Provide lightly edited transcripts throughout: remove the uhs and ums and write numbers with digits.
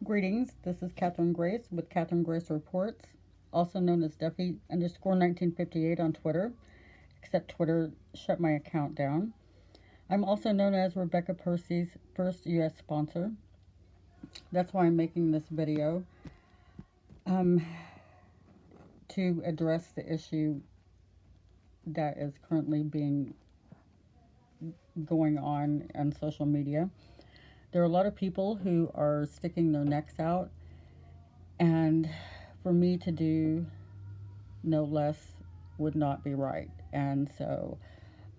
Greetings, this is Catherine Grace with Catherine Grace Reports, also known as Duffy_1958 on Twitter, except Twitter shut my account down. I'm also known as Rebecca Percy's first U.S. sponsor. That's why I'm making this video um, to address the issue that is currently going on social media. There are a lot of people who are sticking their necks out, and for me to do no less would not be right. And so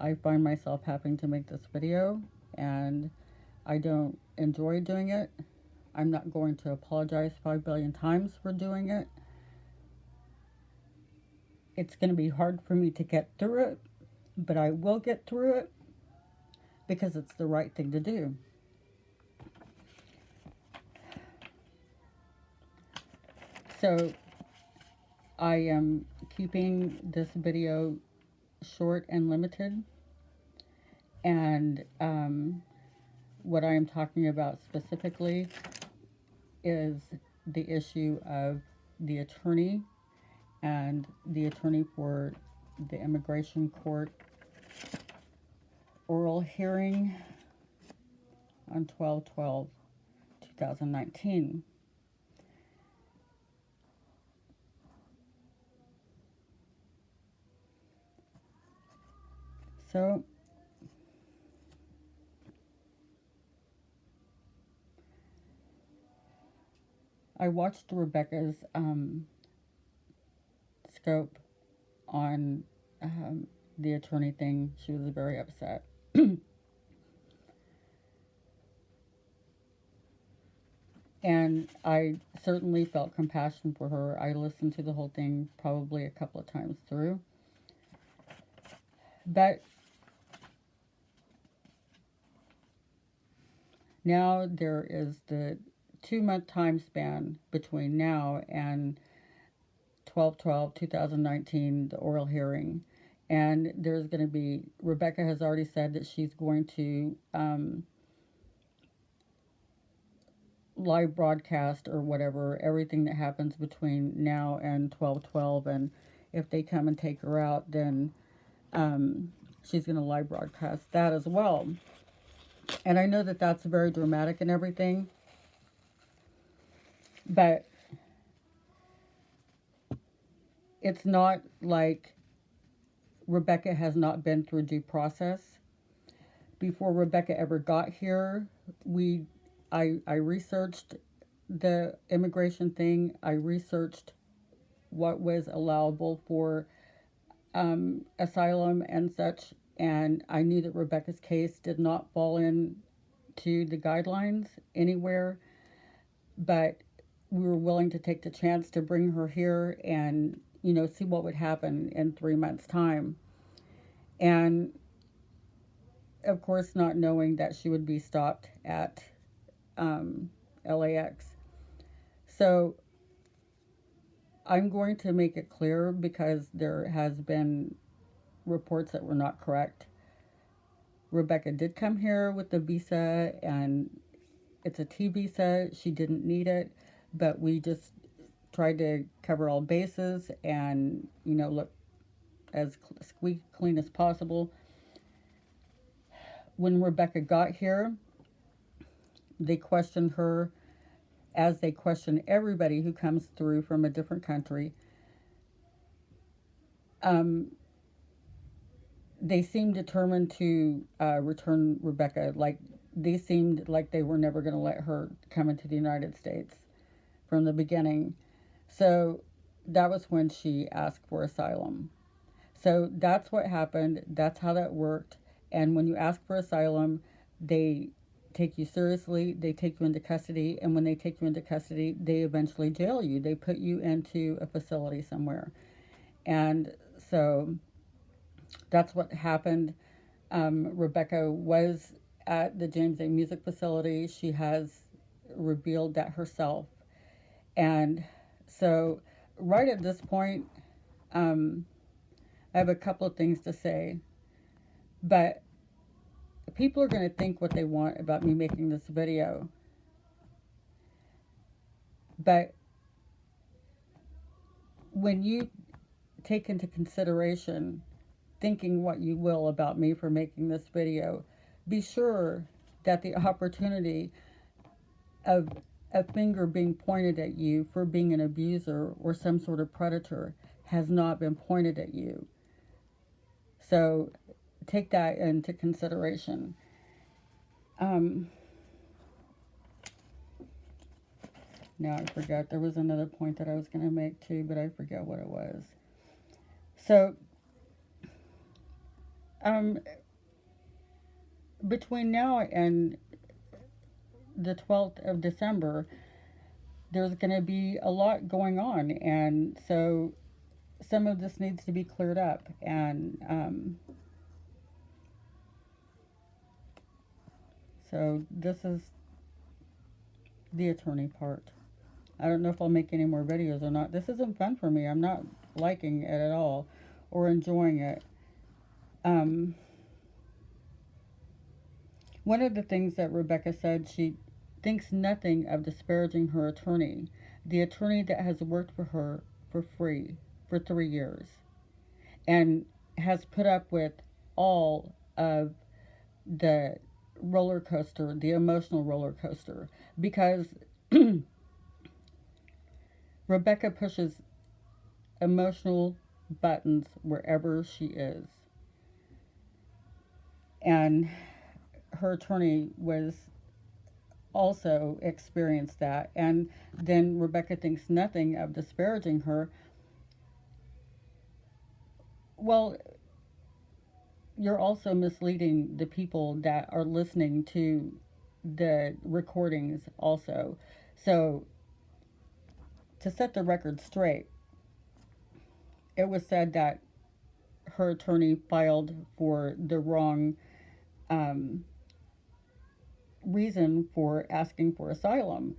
I find myself having to make this video, and I don't enjoy doing it. I'm not going to apologize 5 billion times for doing it. It's going to be hard for me to get through it, but I will get through it because it's the right thing to do. So I am keeping this video short and limited, and what I am talking about specifically is the issue of the attorney and the attorney for the immigration court oral hearing on 12/12/2019. So I watched Rebecca's scope on the attorney thing. She was very upset. And I certainly felt compassion for her. I listened to the whole thing probably a couple of times through. But now there is the 2-month time span between now and 12/12/2019, the oral hearing. And there's going to be, Rebecca has already said that she's going to live broadcast or whatever, everything that happens between now and 12/12. And if they come and take her out, then she's going to live broadcast that as well. And I know that that's very dramatic and everything, but it's not like Rebecca has not been through due process. Before Rebecca ever got here, I researched the immigration thing. I researched what was allowable for asylum and such, and I knew that Rebecca's case did not fall into the guidelines anywhere, but we were willing to take the chance to bring her here and, see what would happen in 3 months' time. And of course, not knowing that she would be stopped at LAX. So I'm going to make it clear, because there has been reports that were not correct. Rebecca did come here with the visa, and it's a T visa. She didn't need it, but we just tried to cover all bases and, look as squeaky clean as possible. When Rebecca got here, they questioned her as they question everybody who comes through from a different country. They seemed determined to return Rebecca. Like, they seemed like they were never going to let her come into the United States from the beginning. So that was when she asked for asylum. So that's what happened. That's how that worked. And when you ask for asylum, they take you seriously. They take you into custody. And when they take you into custody, they eventually jail you. They put you into a facility somewhere. And so that's what happened. Rebecca was at the James A. Music Facility. She has revealed that herself. And so right at this point, I have a couple of things to say. But people are going to think what they want about me making this video. But when you take into consideration thinking what you will about me for making this video, be sure that the opportunity of a finger being pointed at you for being an abuser or some sort of predator has not been pointed at you. So take that into consideration. Now I forgot. There was another point that I was going to make too, but I forget what it was. So, between now and the 12th of December, there's going to be a lot going on, and so some of this needs to be cleared up. And so this is the attorney part. I don't know if I'll make any more videos or not. This isn't fun for me. I'm not liking it at all or enjoying it. One of the things that Rebecca said, she thinks nothing of disparaging her attorney, the attorney that has worked for her for free for 3 years and has put up with all of the roller coaster, the emotional roller coaster, because Rebecca pushes emotional buttons wherever she is. And her attorney was also experienced that. And then Rebecca thinks nothing of disparaging her. Well, you're also misleading the people that are listening to the recordings also. So, to set the record straight, it was said that her attorney filed for the wrong reason for asking for asylum.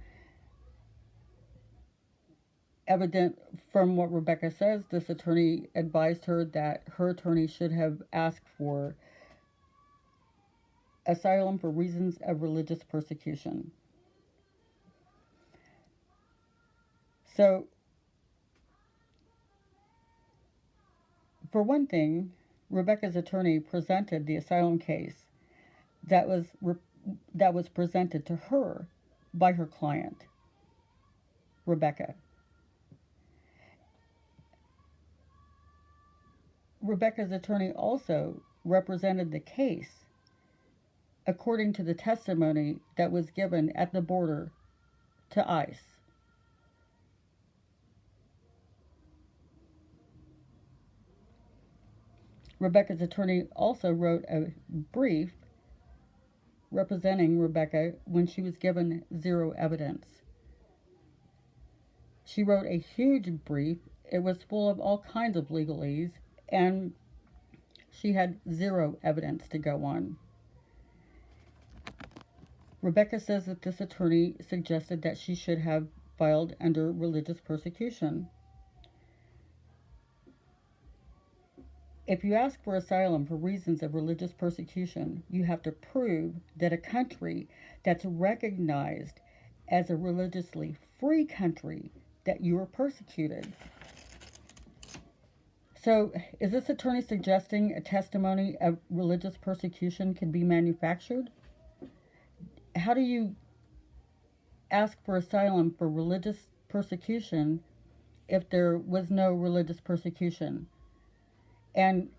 Evident from what Rebecca says, this attorney advised her that her attorney should have asked for asylum for reasons of religious persecution. So, for one thing, Rebecca's attorney presented the asylum case that was presented to her by her client, Rebecca. Rebecca's attorney also represented the case according to the testimony that was given at the border to ICE. Rebecca's attorney also wrote a brief representing Rebecca when she was given zero evidence. She wrote a huge brief. It was full of all kinds of legalese, and she had zero evidence to go on. Rebecca says that this attorney suggested that she should have filed under religious persecution. If you ask for asylum for reasons of religious persecution, you have to prove that a country that's recognized as a religiously free country, that you were persecuted. So, is this attorney suggesting a testimony of religious persecution can be manufactured? How do you ask for asylum for religious persecution if there was no religious persecution? And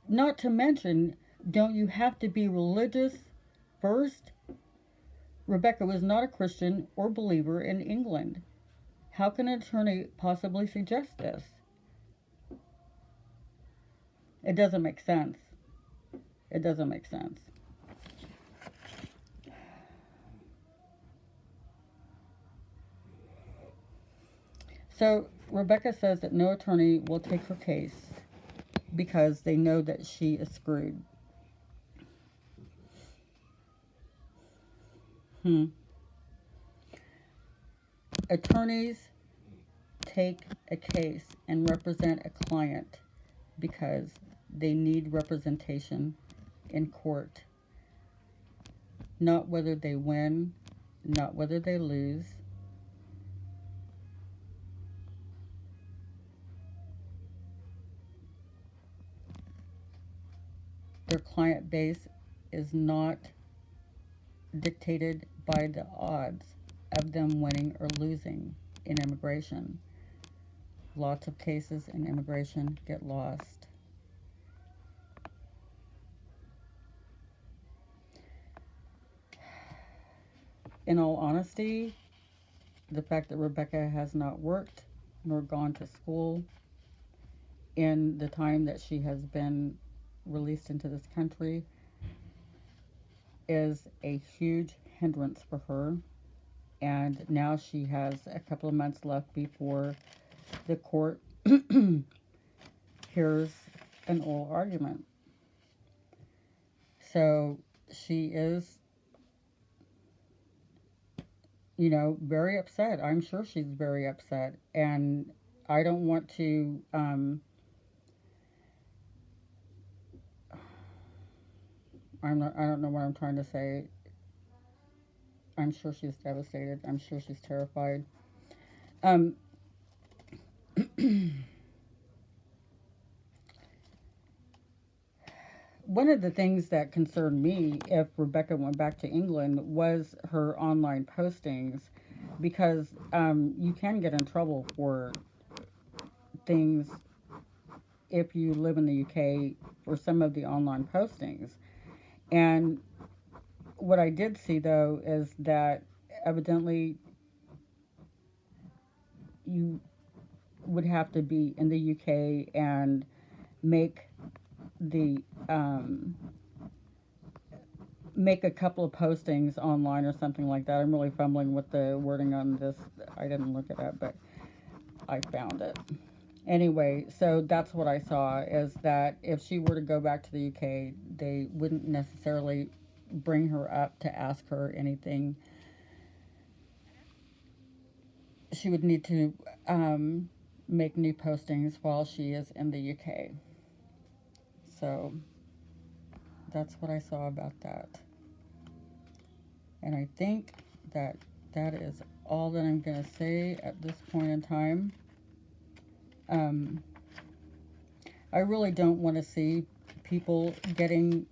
not to mention, don't you have to be religious first? Rebecca was not a Christian or believer in England. How can an attorney possibly suggest this? It doesn't make sense. It doesn't make sense. So Rebecca says that no attorney will take her case because they know that she is screwed. Attorneys take a case and represent a client because they need representation in court. Not whether they win, not whether they lose, their client base is not dictated by the odds of them winning or losing in immigration. Lots of cases in immigration get lost. In all honesty, the fact that Rebecca has not worked nor gone to school in the time that she has been released into this country is a huge hindrance for her. And now she has a couple of months left before the court hears an oral argument. So she is, very upset. I'm sure she's very upset. And I don't want to, I don't know what I'm trying to say. I'm sure she's devastated. I'm sure she's terrified. Um, One of the things that concerned me if Rebecca went back to England was her online postings, because you can get in trouble for things if you live in the UK for some of the online postings. And what I did see, though, is that evidently you would have to be in the UK and make the make a couple of postings online or something like that. I'm really fumbling with the wording on this. I didn't look it up, but I found it. Anyway, so that's what I saw, is that if she were to go back to the UK, they wouldn't necessarily bring her up to ask her anything. She would need to make new postings while she is in the UK. So that's what I saw about that. And I think that that is all that I'm going to say at this point in time. I really don't want to see people getting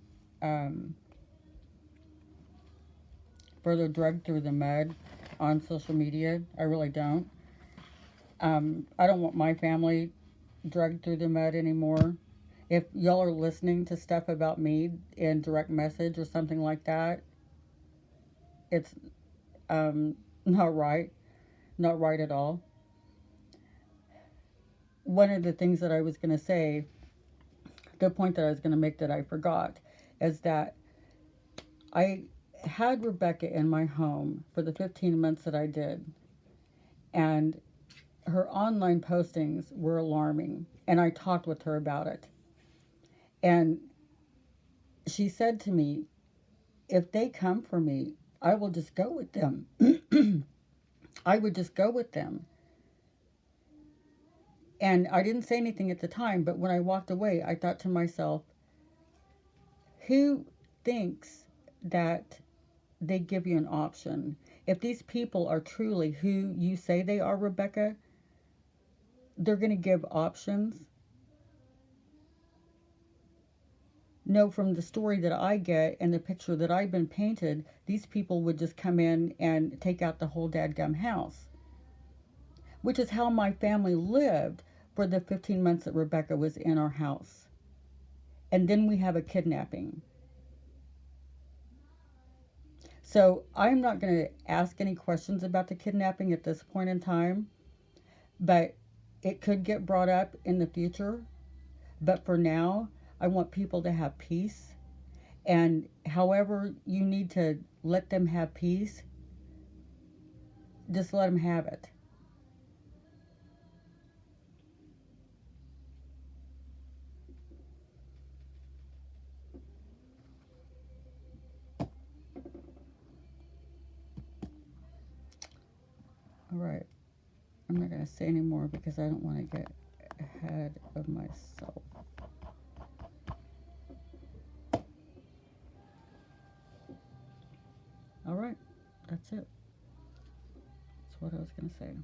further dragged through the mud on social media. I really don't. I don't want my family dragged through the mud anymore. If y'all are listening to stuff about me in direct message or something like that, it's not right. Not right at all. One of the things that I was going to say, the point that I was going to make that I forgot, is that I had Rebecca in my home for the 15 months that I did. And her online postings were alarming. And I talked with her about it. And she said to me, if they come for me, I will just go with them. I would just go with them. And I didn't say anything at the time, but when I walked away, I thought to myself, who thinks that they give you an option? If these people are truly who you say they are, Rebecca, they're going to give options. No, from the story that I get and the picture that I've been painted, these people would just come in and take out the whole dadgum house. Which is how my family lived for the 15 months that Rebecca was in our house. And then we have a kidnapping. So I'm not going to ask any questions about the kidnapping at this point in time, but it could get brought up in the future. But for now, I want people to have peace. And however you need to let them have peace, just let them have it. All right. I'm not going to say any more because I don't want to get ahead of myself. All right. That's it. That's what I was going to say.